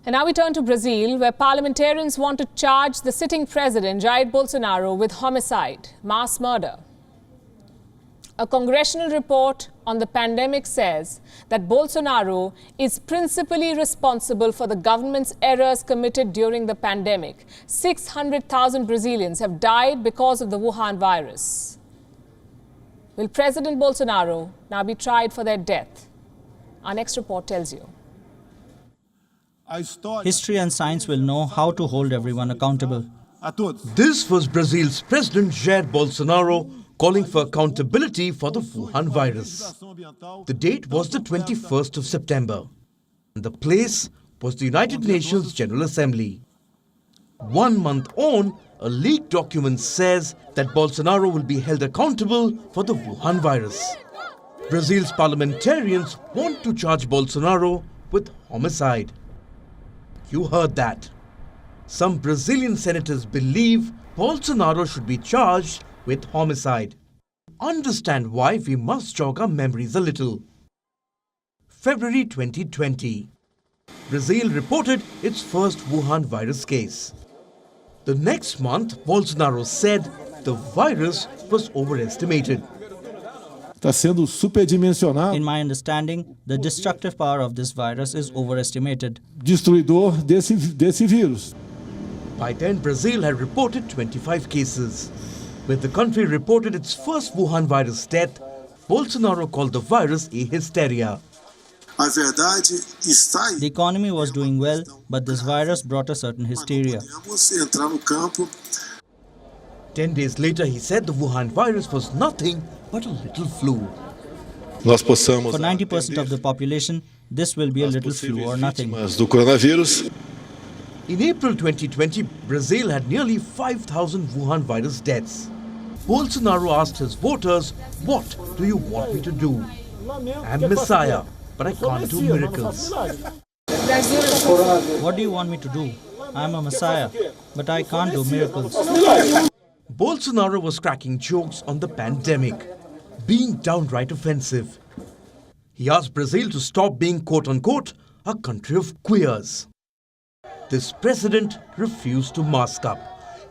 And now we turn to Brazil, where parliamentarians want to charge the sitting president, Jair Bolsonaro, with homicide, mass murder. A congressional report on the pandemic says that Bolsonaro is principally responsible for the government's errors committed during the pandemic. 600,000 Brazilians have died because of the Wuhan virus. Will President Bolsonaro now be tried for their death? Our next report tells you. History and science will know how to hold everyone accountable. This was Brazil's President Jair Bolsonaro calling for accountability for the Wuhan virus. The date was the 21st of September. And the place was the United Nations General Assembly. 1 month on, a leaked document says that Bolsonaro will be held accountable for the Wuhan virus. Brazil's parliamentarians want to charge Bolsonaro with homicide. You heard that. Some Brazilian senators believe Bolsonaro should be charged with homicide. Understand why we must jog our memories a little. February 2020. Brazil reported its first Wuhan virus case. The next month, Bolsonaro said the virus was overestimated. In my understanding, the destructive power of this virus is overestimated. Destruidor desse vírus. By then, Brazil had reported 25 cases. When the country reported its first Wuhan virus death, Bolsonaro called the virus a hysteria. The economy was doing well, but this virus brought a certain hysteria. 10 days later, he said the Wuhan virus was nothing but a little flu. For 90% of the population, this will be a little flu or nothing. In April 2020, Brazil had nearly 5,000 Wuhan virus deaths. Bolsonaro asked his voters, "What do you want me to do? I'm Messiah, but I can't do miracles." What do you want me to do? I'm a Messiah, but I can't do miracles. Bolsonaro was cracking jokes on the pandemic, being downright offensive. He asked Brazil to stop being quote-unquote a country of queers. This president refused to mask up,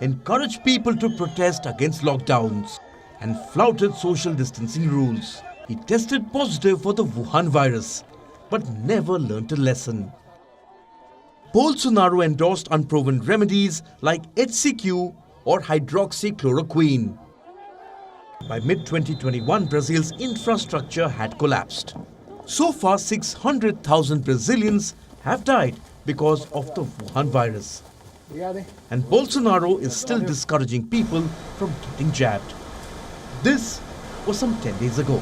encouraged people to protest against lockdowns, and flouted social distancing rules. He tested positive for the Wuhan virus, but never learnt a lesson. Bolsonaro endorsed unproven remedies like HCQ or hydroxychloroquine. By mid-2021, Brazil's infrastructure had collapsed. So far, 600,000 Brazilians have died because of the Wuhan virus. And Bolsonaro is still discouraging people from getting jabbed. This was some 10 days ago.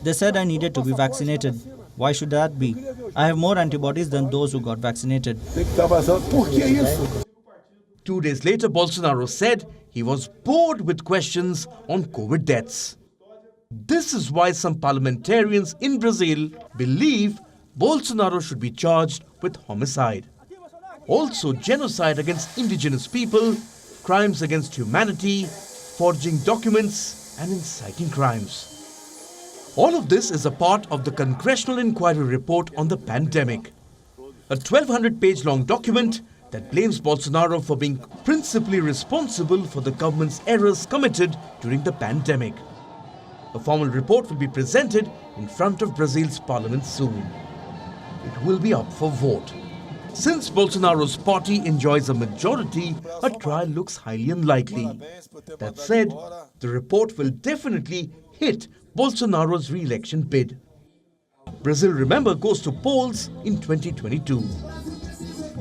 They said I needed to be vaccinated. Why should that be? I have more antibodies than those who got vaccinated. 2 days later, Bolsonaro said he was bored with questions on COVID deaths. This is why some parliamentarians in Brazil believe Bolsonaro should be charged with homicide. Also, genocide against indigenous people, crimes against humanity, forging documents, and inciting crimes. All of this is a part of the Congressional Inquiry report on the pandemic. A 1,200-page long document that blames Bolsonaro for being principally responsible for the government's errors committed during the pandemic. A formal report will be presented in front of Brazil's parliament soon. It will be up for vote. Since Bolsonaro's party enjoys a majority, a trial looks highly unlikely. That said, the report will definitely hit Bolsonaro's re-election bid. Brazil, remember, goes to polls in 2022.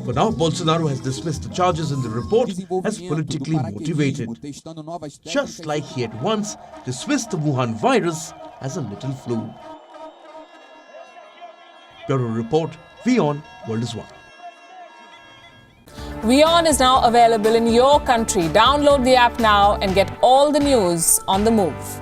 For now, Bolsonaro has dismissed the charges in the report as politically motivated, just like he had once dismissed the Wuhan virus as a little flu. Bureau Report, WION World is One. WION is now available in your country. Download the app now and get all the news on the move.